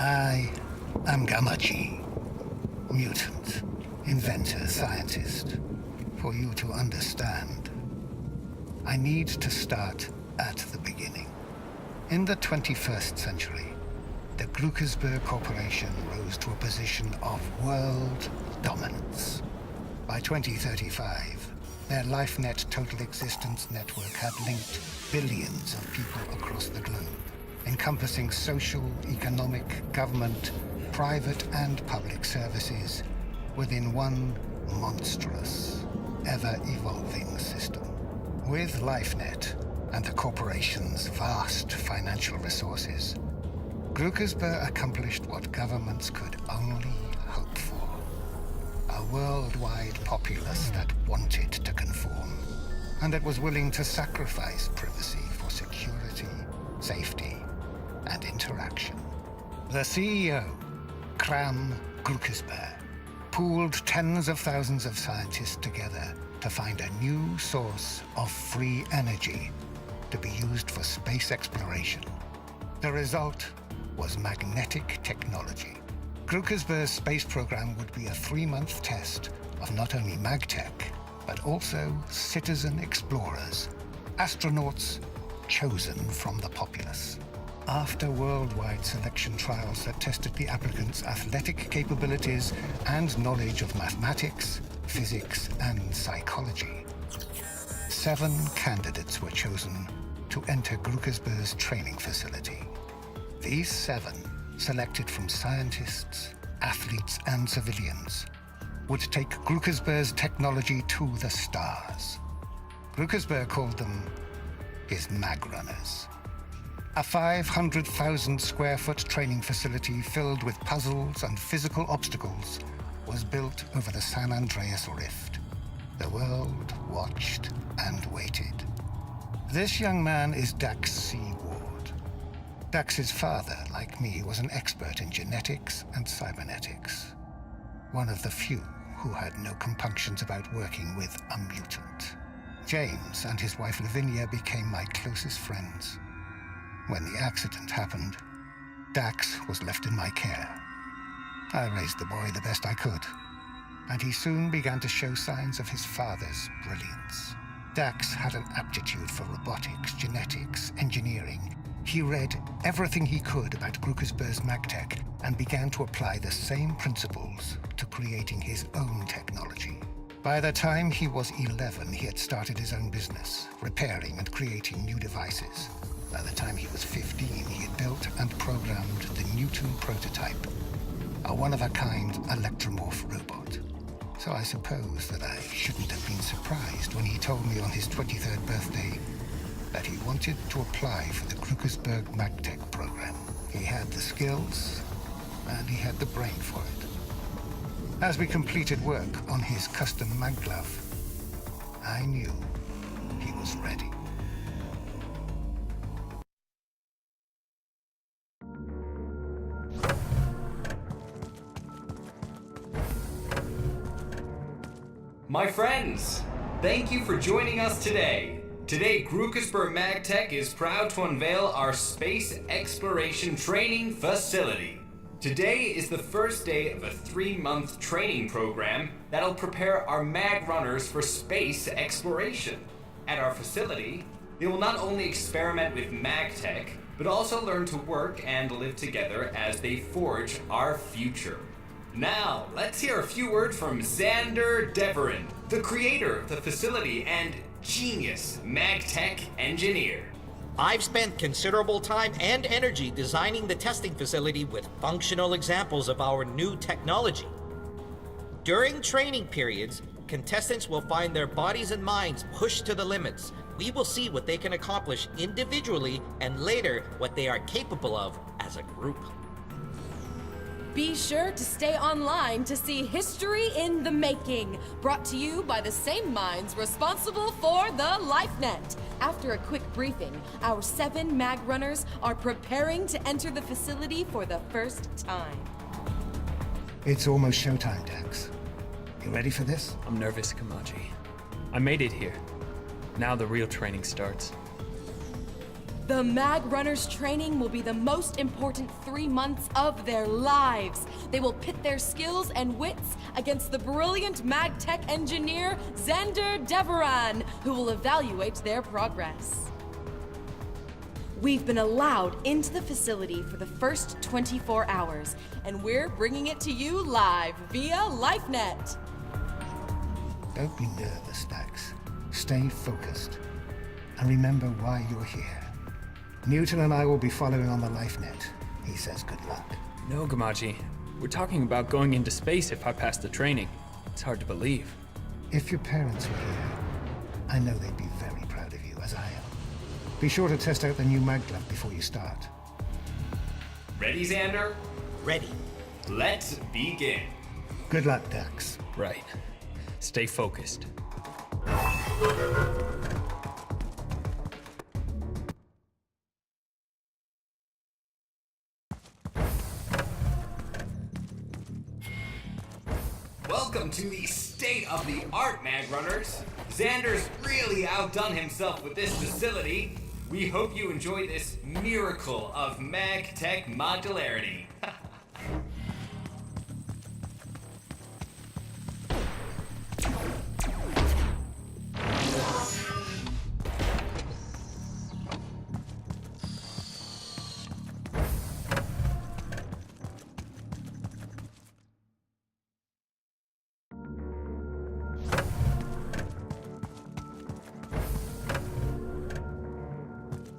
I am Gamachi, mutant, inventor, scientist. For you to understand, I need to start at the beginning. In the 21st century, the Gluckersberg Corporation rose to a position of world dominance. By 2035, their LifeNet Total Existence Network had linked billions of people across the globe, encompassing social, economic, government, private and public services within one monstrous, ever-evolving system. With LifeNet and the corporation's vast financial resources, Gluckersberg accomplished what governments could only hope for. A worldwide populace that wanted to conform, and that was willing to sacrifice privacy for security, safety, and interaction. The CEO, Kram Gluckersberg, pooled tens of thousands of scientists together to find a new source of free energy to be used for space exploration. The result was magnetic technology. Gluckersberg's space program would be a 3-month test of not only magtech, but also citizen explorers, astronauts chosen from the populace. After worldwide selection trials that tested the applicants' athletic capabilities and knowledge of mathematics, physics, and psychology, 7 candidates were chosen to enter Gluckersberg's training facility. These 7, selected from scientists, athletes, and civilians, would take Gluckersberg's technology to the stars. Gluckersberg called them his Magrunners. A 500,000 square foot training facility filled with puzzles and physical obstacles was built over the San Andreas Rift. The world watched and waited. This young man is Dax C. Ward. Dax's father, like me, was an expert in genetics and cybernetics. One of the few who had no compunctions about working with a mutant. James and his wife Lavinia became my closest friends. When the accident happened, Dax was left in my care. I raised the boy the best I could, and he soon began to show signs of his father's brilliance. Dax had an aptitude for robotics, genetics, engineering. He read everything he could about Gluckersberg's magtech and began to apply the same principles to creating his own technology. By the time he was 11, he had started his own business, repairing and creating new devices. By the time he was 15, he had built and programmed the Newton prototype, a one-of-a-kind electromorph robot. So I suppose that I shouldn't have been surprised when he told me on his 23rd birthday that he wanted to apply for the Gluckersberg MagTech program. He had the skills, and he had the brain for it. As we completed work on his custom mag glove, I knew he was ready. My friends, thank you for joining us today. Today, Gluckersberg MagTech is proud to unveil our space exploration training facility. Today is the first day of a 3-month training program that'll prepare our Magrunners for space exploration. At our facility, they will not only experiment with MagTech, but also learn to work and live together as they forge our future. Now, let's hear a few words from Xander Deverin, the creator of the facility and genius MagTech engineer. I've spent considerable time and energy designing the testing facility with functional examples of our new technology. During training periods, contestants will find their bodies and minds pushed to the limits. We will see what they can accomplish individually and later what they are capable of as a group. Be sure to stay online to see History in the Making, brought to you by the same minds responsible for the LifeNet. After a quick briefing, our 7 Magrunners are preparing to enter the facility for the first time. It's almost showtime, Dax. You ready for this? I'm nervous, Kamachi. I made it here. Now the real training starts. The Magrunners' training will be the most important 3 months of their lives. They will pit their skills and wits against the brilliant MagTech engineer, Xander Deveran, who will evaluate their progress. We've been allowed into the facility for the first 24 hours, and we're bringing it to you live via LifeNet. Don't be nervous, Dax. Stay focused. And remember why you're here. Newton and I will be following on the LifeNet. He says good luck. No, Gamachi. We're talking about going into space if I pass the training. It's hard to believe. If your parents were here, I know they'd be very proud of you, as I am. Be sure to test out the new mag glove before you start. Ready, Xander? Ready. Let's begin. Good luck, Dax. Right. Stay focused. Welcome to the state-of-the-art Magrunners. Xander's really outdone himself with this facility. We hope you enjoy this miracle of MagTech modularity.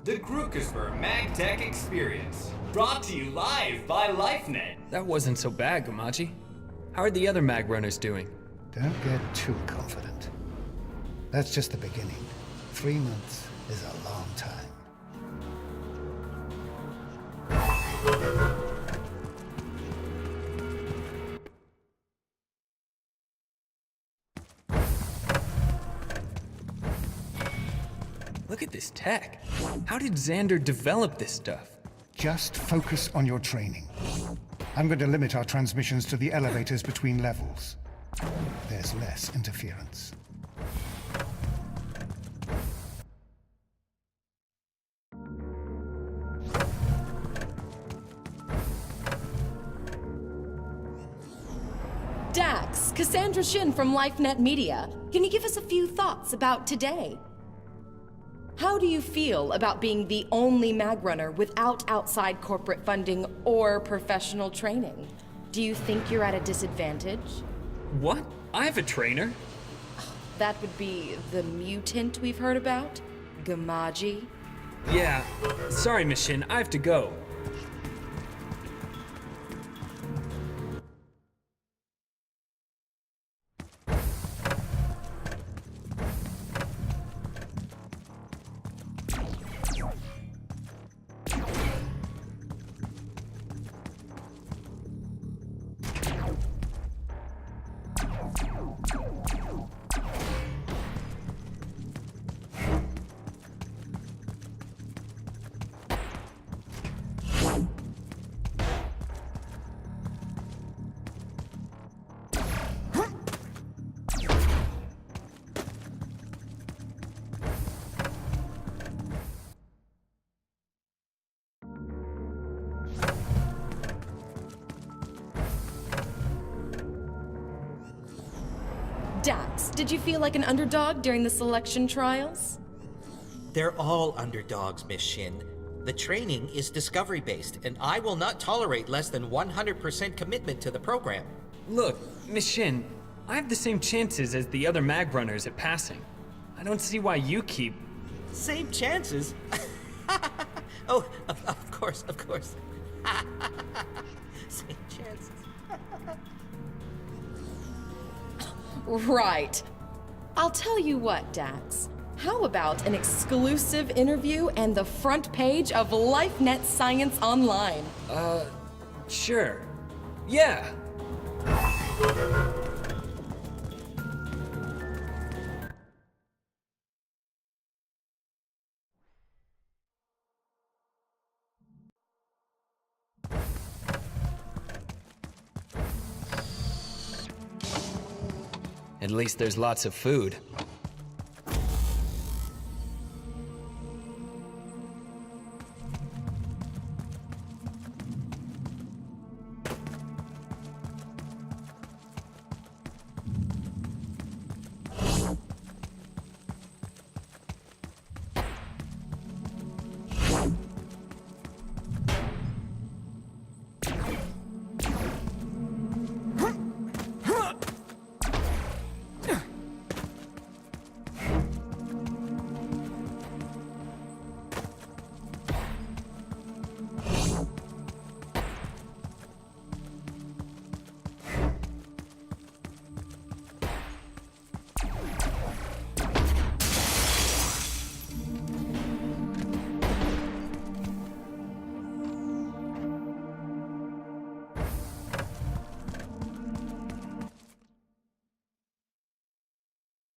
The Grookesburg MagTech Experience, brought to you live by LifeNet. That wasn't so bad, Gamachi. How are the other Magrunners doing? Don't get too confident. That's just the beginning. 3 months is a long time. Look at this tech. How did Xander develop this stuff? Just focus on your training. I'm going to limit our transmissions to the elevators between levels. There's less interference. Dax, Cassandra Shin from LifeNet Media. Can you give us a few thoughts about today? How do you feel about being the only Magrunner without outside corporate funding or professional training? Do you think you're at a disadvantage? What? I have a trainer? That would be the mutant we've heard about? Gamaji? Yeah. Sorry, Miss Shin. I have to go. Dax, did you feel like an underdog during the selection trials? They're all underdogs, Miss Shin. The training is discovery-based, and I will not tolerate less than 100% commitment to the program. Look, Miss Shin, I have the same chances as the other Magrunners at passing. I don't see why you keep... Same chances? Oh, of course, of course. Same chances. Right. I'll tell you what, Dax. How about an exclusive interview and the front page of LifeNet Science Online? Sure. Yeah. At least there's lots of food.